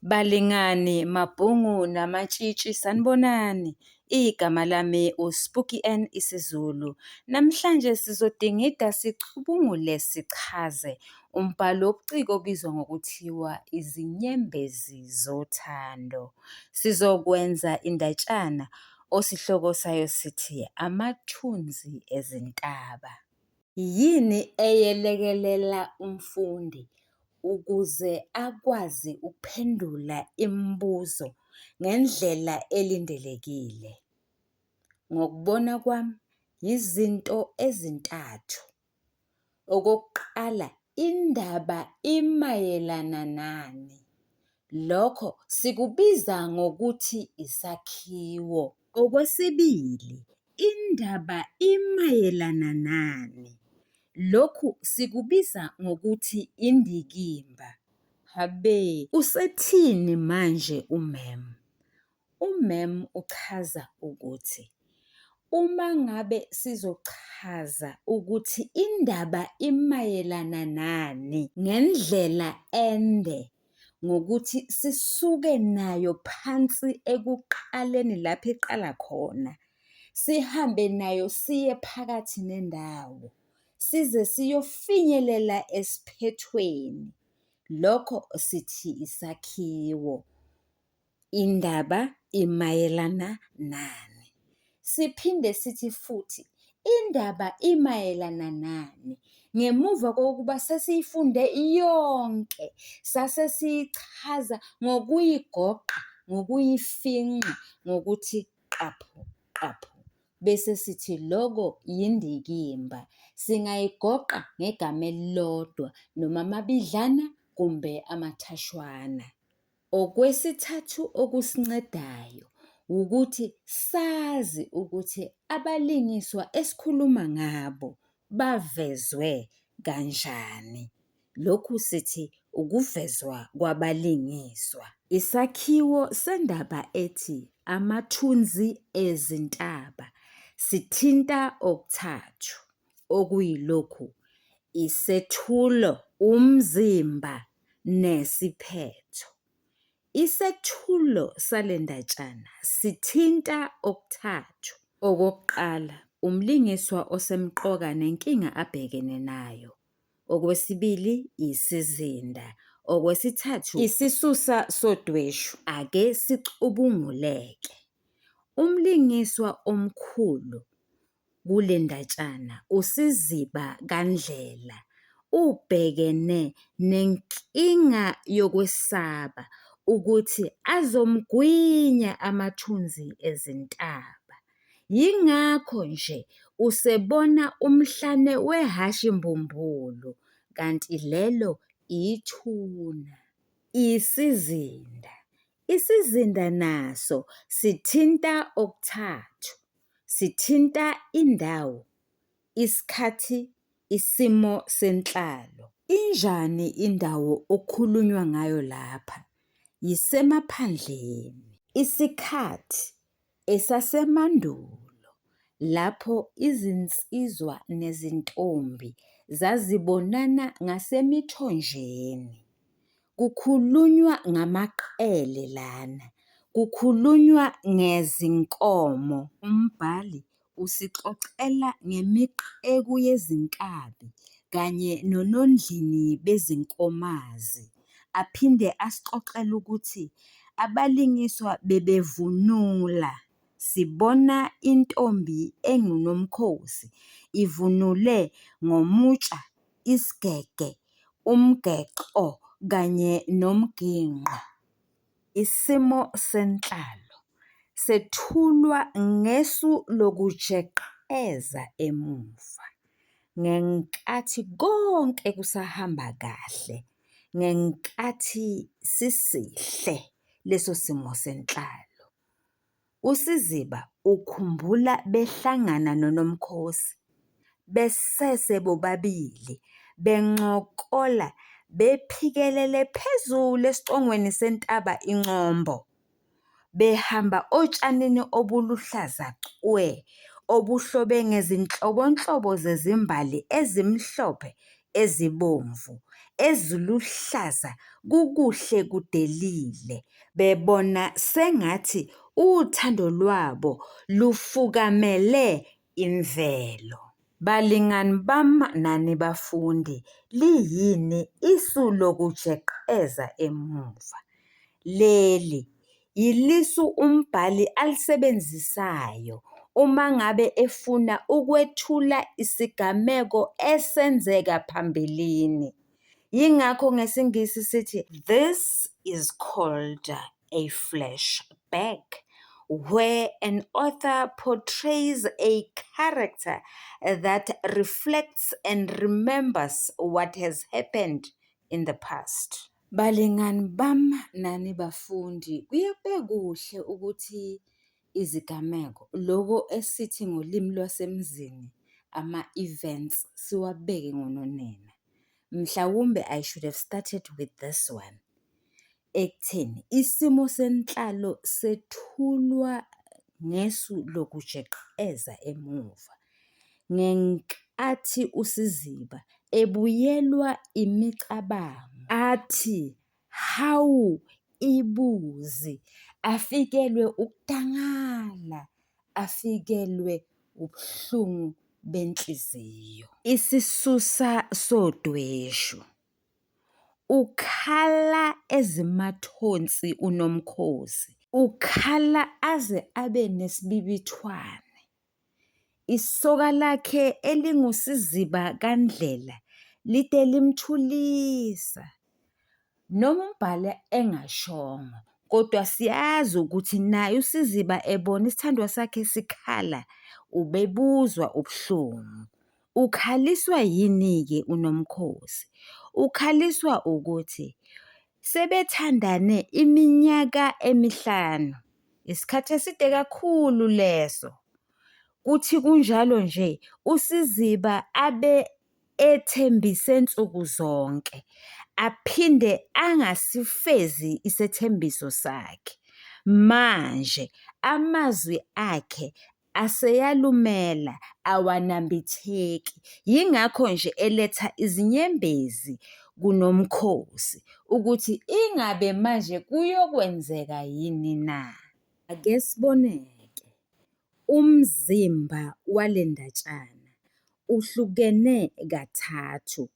Balingani, mabhungu namatshitshi sanibonani. Igama lami uSpooky N isiZulu. Namhlanje sizodingida sicubungule sichaze umbhalo wobuciko obizwa ngokuthiwa izinyembezi zothando. Sizokwenza indatshana osihloko sayo sithi amathunzi ezintaba. Yini eyelekelela umfundi ukuze akwazi ukuphendula imibuzo ngendlela elindelekile? Ngokubona kwami, izinto ezintathu. Okokuqala, indaba imayelana nani? Lokho sikubiza ngokuthi isakhiwo. Okwesibili, indaba imayelana nani? Lokhu sikubiza ngokuthi indikimba. Habe, usethini manje umem? Umem uchaza ukuthi uma ngabe sizochaza ukuthi indaba imayelana nani ngendlela ende, ngokuthi sisuke nayo phansi ekuqaleni lapho iqala khona, sihambe nayo siye phakathi nendawo, size siyofinyelela esiphethweni. Lokho sithi isakhiwo. Indaba imayelana nani? Siphinde sithi futhi indaba imayelana nani? Ngemuva kokuba sesiyifunde yonke, sase siyichaza ngokuyigoqa, ngokuyifinqa, ngokuthi qaphu qaphu. Bese sithi loko yindikimba. Singayigoqa ngegama elilodwa noma amabidlana kumbe amathashwana. Okwesithathu okusincedayo ukuthi sazi ukuthi abalingiswa esikhuluma ngabo bavezwe kanjani. Lokhu sithi ukuvezwa kwabalingiswa. Isakhiwo sendaba ethi amathunzi ezintaba sithinta okuthathu, okuyilokhu: isethulo, umzimba, nesiphetho. Isethulo sale ndatshana sithinta okuthathu. Okokuqala, umlingiswa osemqoka nenkinga abhekene nayo. Okwesibili, isizinda. Okwesithathu, isisusa sodweshu. Ake sicubunguleke. Umlingiswa omkhulu kule ndatshana uSiziba kaNdlela ubhekene nenkinga yokwesaba ukuthi azomgwinya amathunzi ezintaba. Yingakho nje usebona umhlane wehhashi mbumbulu, kanti lelo ithuna. Isizinda. Isizinda naso sithinta okuthathu. Sithinta indawo, isikhathi, isimo senhlalo. Injani indawo okukhulunywa ngayo lapha? Yisemaphandleni. Isikhathi, esasemandulo, lapho izinsizwa nezintombi zazibonana ngasemithonjeni. Kukhulunywa ngamaqele lana, kukhulunywa ngezinkomo. Umbhali usixoxela ngemiqeku yezinkabi kanye nonondlini bezinkomazi. Aphinde asixoxele ukuthi abalingiswa bebevunula. Sibona intombi engunomkhosi ivunule ngomutsha, isigege, umgeqo kanye nomginqo. Isimo senhlalo sethulwa ngesu lokujeqeza emuva, ngenkathi konke kusahamba kahle, ngenkathi sisihle leso simo senhlalo. USiziba ukhumbula behlangana noNomkhosi, besese bobabili, bencokola, bephikelele phezulu esicongweni sentaba iNcombo, behamba otshanini obuluhlaza cwe, obuhlobe ngezinhlobonhlobo zezimbali ezimhlophe, ezibomvu, eziluhlaza kukuhle kudelile, bebona sengathi uthando lwabo lufukamele imvelo. Balingani bami nani bafundi, liyini isu lokujeqeza emuva? Leli yilisu umbhali alisebenzisayo uma ngabe efuna ukwethula isigameko esenzeka phambilini. Yingakho ngesiNgisi sithi, this is called a flashback, where an author portrays a character that reflects and remembers what has happened in the past. Balingani bami nani bafundi, kuyabe kuhle ukuthi izigameko, loko esithi ngolimi lwasemzini ama-events, siwabeke ngononina. Mhlawumbe I should have started with this one. Ekutheni isimo senhlalo sethulwa ngesu lokujeqeza emuva, ngenkathi uSiziba ebuyelwa imicabango athi, hawu ibuzi, afikelwe ukudangala, afikelwe ubuhlungu benhliziyo. Isisusa sodweshu. Ukhala ezimathonsi uNomkhosi, ukhala aze abe nesibibithwane. Isoka lakhe elinguSiziba kaNdlela lide limthulisa. Noma umbhali engashongo, kodwa siyazi ukuthi naye uSiziba ebona isithandwa sakhe sikhala, ubebuzwa ubuhlungu. Ukhaliswa yini-ke uNomkhosi? Ukhaliswa ukuthi sebethandane iminyaka 5, isikhathi eside kakhulu leso. Kuthi kunjalo nje uSiziba abe ethembise nsuku zonke, aphinde angasifezi isethembiso sakhe. Manje amazwi akhe aseyalumela, awanambitheki. Yingakho nje eletha izinyembezi kuNomkhosi ukuthi ingabe manje kuyokwenzeka yini na. Ake siboneke, umzimba wale ndatshana uhlukene kathathu.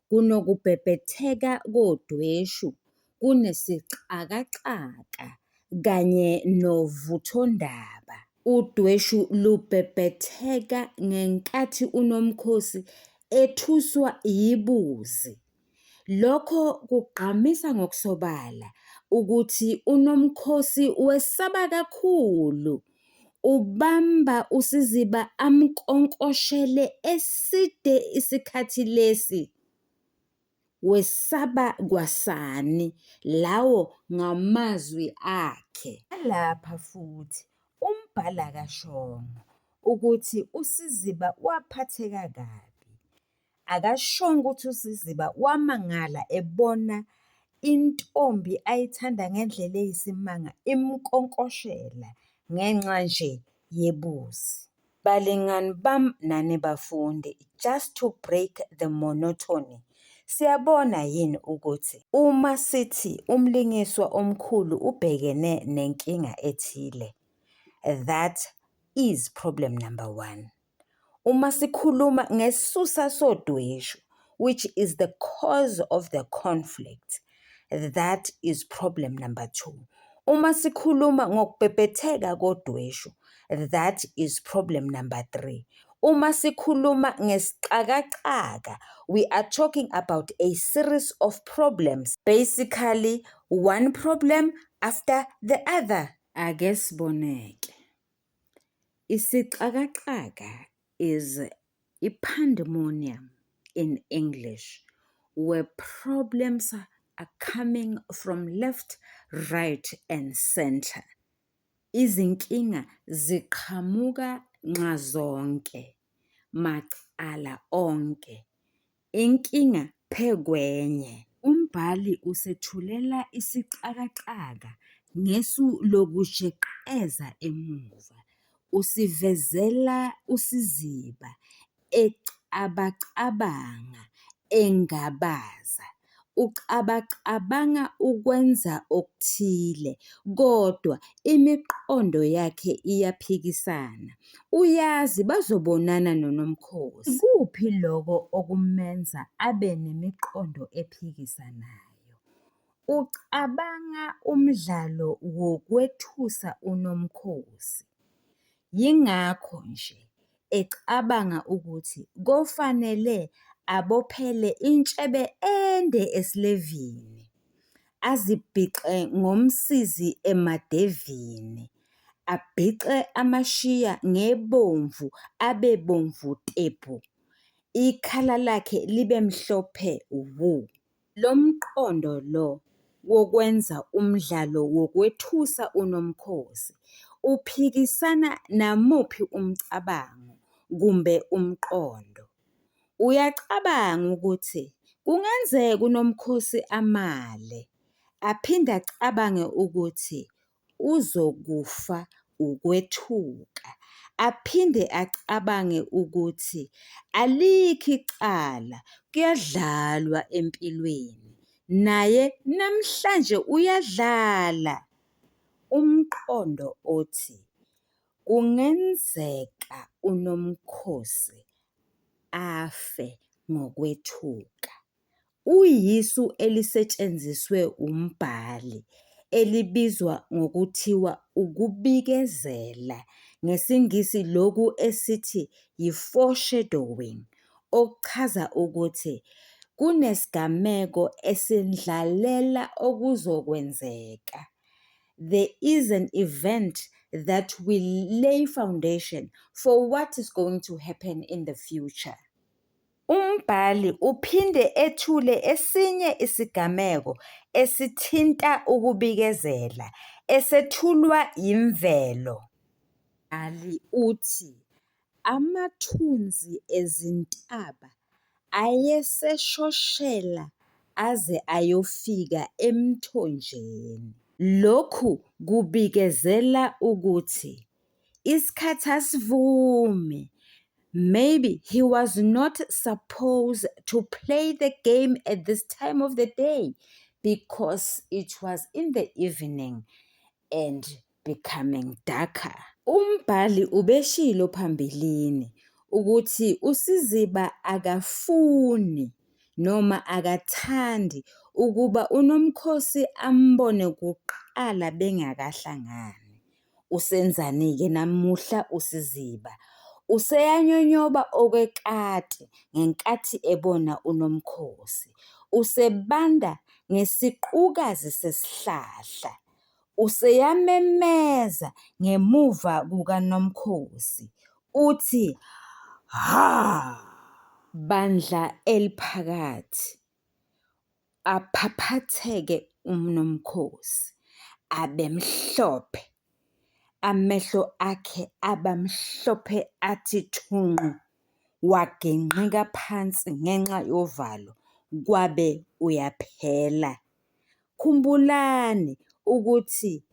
Kunokubhebhetheka kodweshu, kunesixakaxaka kanye novuthondaba. Udweshu lubhebhetheka ngenkathi uNomkhosi ethuswa yibuzi. Lokho kugqamisa ngokusobala ukuthi uNomkhosi wesaba kakhulu. Ubamba uSiziba amkonkoshele eside isikhathi lesi. Wesaba kwasani, lawo ngamazwi akhe. Lapha futhi umbhala akashongo ukuthi uSiziba waphatheka kabi. Akashongo ukuthi uSiziba wamangala ebona intombi ayithanda ngendlela eyisimanga imkonkoshela ngenxa nje yebuzi. Balingani bami nani bafundi, just to break the monotony. Siyabona yini ukuthi uma sithi umlingiswa omkhulu ubhekene nenkinga ethile, that is problem number 1. Uma sikhuluma ngesisusa sodweshu, which is the cause of the conflict, that is problem number 2. Uma sikhuluma ngokubhebhetheka kodweshu, that is problem number 3. Uma sikhuluma ngesixakaxaka, we are talking about a series of problems, basically one problem after the other. Ake siboneke. Isixakaxaka is pandemonium in English, where problems are coming from left, right, and center. Izinkinga ziqhamuka nxazonke, macala onke, inkinga phekwenye. Umbhali usethulela isixakaxaka ngesu lokujeqeza emuva. Usivezela uSiziba ecabacabanga, engabaza. ucabacabanga ukwenza okuthile, kodwa imiqondo yakhe iyaphikisana. Uyazi bazobonana noNomkhosi. Ikuphi loko okumenza abe nemiqondo ephikisanayo? Ucabanga umdlalo wokwethusa uNomkhosi. Yingakho nje ecabanga ukuthi kofanele abophele intshebe ende esilevini, azibhixe ngomsizi emadevini, abhixe amashiya ngebomvu abe bomvu tebhu, ikhala lakhe libe mhlophe wu. Lo mqondo lo wokwenza umdlalo wokwethusa uNomkhosi uphikisana namuphi umcabango kumbe umqondo? Uyacabanga ukuthi kungenzeka uNomkhosi amale, aphinde acabange ukuthi uzokufa ukwethuka, aphinde acabange ukuthi alikho icala, kuyadlalwa empilweni, naye namhlanje uyadlala. Umqondo othi kungenzeka uNomkhosi afe ngokwethuka uyisu elisetshenziswe umbhali elibizwa ngokuthiwa ukubikezela, ngesiNgisi lokhu esithi yi-foreshadowing, okuchaza ukuthi kunesigameko esindlalela okuzokwenzeka. There is an event that will lay foundation for what is going to happen in the future. Umbhali uphinde ethule esinye isigameko esithinta ukubikezela esethulwa yimvelo. Uthi amathunzi ezintaba ayeseshoshela aze ayofika emthonjeni. Lokhu kubikezela ukuthi isikhathi asivumi. Maybe he was not supposed to play the game at this time of the day because it was in the evening and becoming darker. Umbhali ubeshilo phambilini ukuthi uSiziba akafuni noma akathandi ukuba uNomkhosi ambone kuqala bengakahlangani. Usenzani-ke namuhla uSiziba? Useyanyonyoba okwekati ngenkathi ebona uNomkhosi. Usebanda ngesiqukazi sesihlahla. Useyamemeza ngemuva kukaNomkhosi. Uthi, ha! Bandla eliphakathi. Aphaphatheke uNomkhosi, abe mhlophe. Amehlo akhe abamhlophe athi thunqu, wagenqika phansi ngenxa yovalo, kwabe uyaphela. Khumbulani ukuthi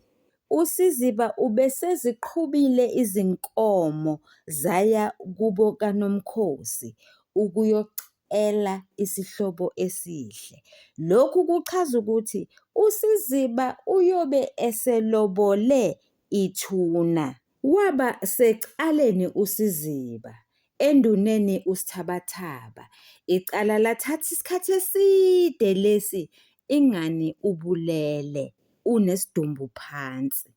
uSiziba ubeseziqhubile izinkomo zaya kubo kaNomkhosi ukuyocela isihlobo esihle. Lokhu kuchaza ukuthi uSiziba uyobe eselobole ithuna. Waba secaleni uSiziba, enduneni uSithabathaba. Icala lathatha isikhathi eside lesi, ingani ubulele, unesidumbu phansi.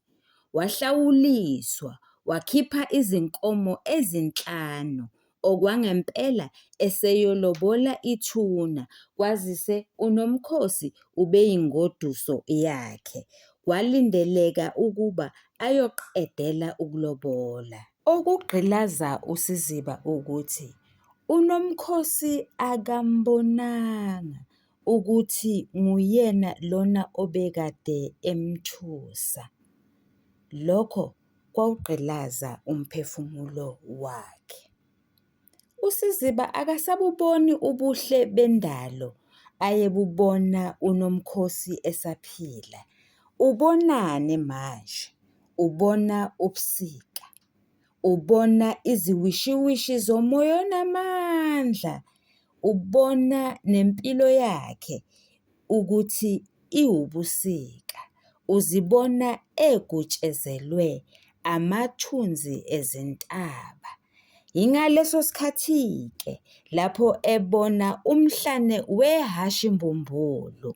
Wahlawuliswa, wakhipha izinkomo ezinhlanu. Okwangempela eseyolobola ithuna, kwazise uNomkhosi ubeyingoduso yakhe. Kwalindeleka ukuba ayoqedela ukulobola. Okugqilaza uSiziba ukuthi uNomkhosi akambonanga ukuthi nguyena lona obekade emthusa. Lokho kwawugqilaza umphefumulo wakhe. uSiziba akasabuboni ubuhle bendalo ayebubona uNomkhosi esaphila. Ubonani manje? Ubona ubusika, ubona iziwishiwishi zomoya onamandla, ubona nempilo yakhe, ukuthi iwubusika uzibona egutshezelwe amathunzi ezintaba. Yingaleso sikhathi-ke lapho ebona umhlane wehashimbumbulu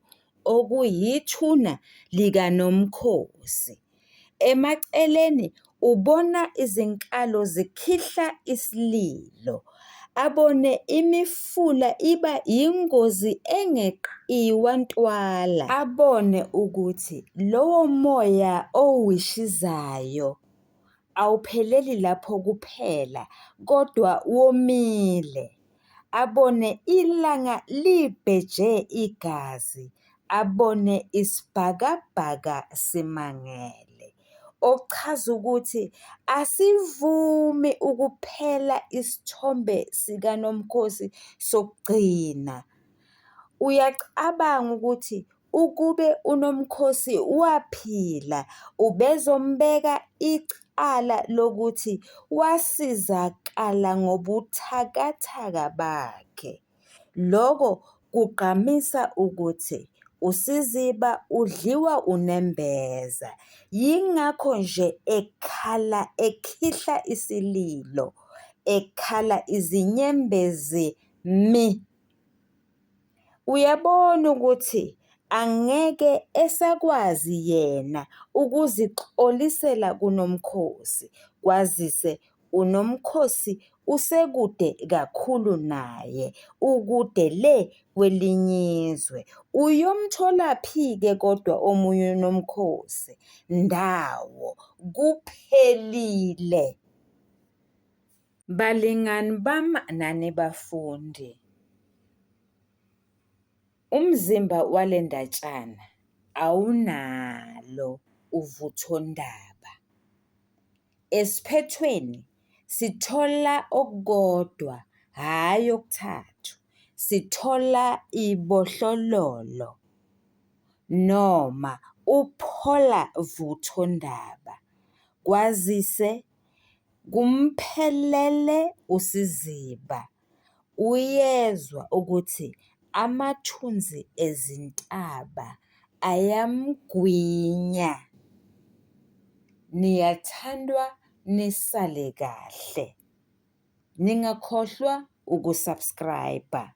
okuyithuna likaNomkhosi. Emaceleni ubona izinkalo zikhihla isililo, abone imifula iba yingozi engeqiwa ntwala, abone ukuthi lowo moya owishizayo awupheleli lapho kuphela kodwa womile. Abone ilanga libheje igazi, abone isibhakabhaka simangele, okuchaza ukuthi asivumi ukuphela isithombe sikaNomkhosi sokugcina. Uyacabanga ukuthi ukube uNomkhosi waphila ubezombeka icala lokuthi wasizakala ngobuthakathaka bakhe. Loko kugqamisa ukuthi uSiziba udliwa unembeza, yingakho nje ekhala ekhihla isililo, ekhala izinyembezi mi. Uyabona ukuthi angeke esakwazi yena ukuzixolisela kuNomkhosi, kwazise uNomkhosi usekude kakhulu naye, ukude le kwelinye izwe. Uyomtholaphi-ke kodwa omunye uNomkhosi? Ndawo, kuphelile. Balingani bami nani bafundi, umzimba wale ndatshana awunalo uvuthondaba. Esiphethweni sithola okukodwa, hhayi okuthathu. Sithola ibohlololo noma uphola vuthondaba, kwazise kumphelele uSiziba. Uyezwa ukuthi amathunzi ezintaba ayamgwinya. Niyathandwa, nisale kahle. Ningakhohlwa ukusubscribe-a.